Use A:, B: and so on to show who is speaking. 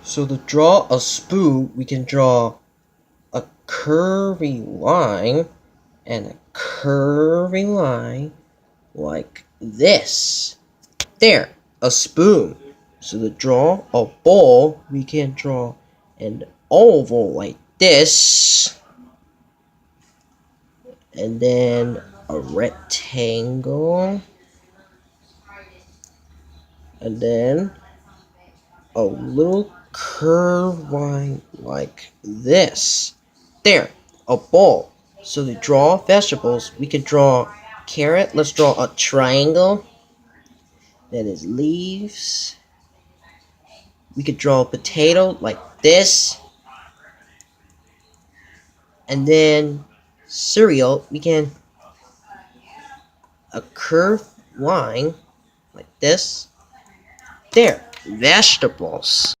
A: So to draw a spoon, we can draw a curvy line and a curvy line like this. There, a spoon. So to draw a bowl, we can draw an oval like this, and then a rectangle, and then a little curved line like this. There, a bowl. So to draw vegetables, we can draw carrot. Let's draw a triangle. That is leaves. We could draw a potato like this. And then cereal, we can a curved line like this. There, vegetables.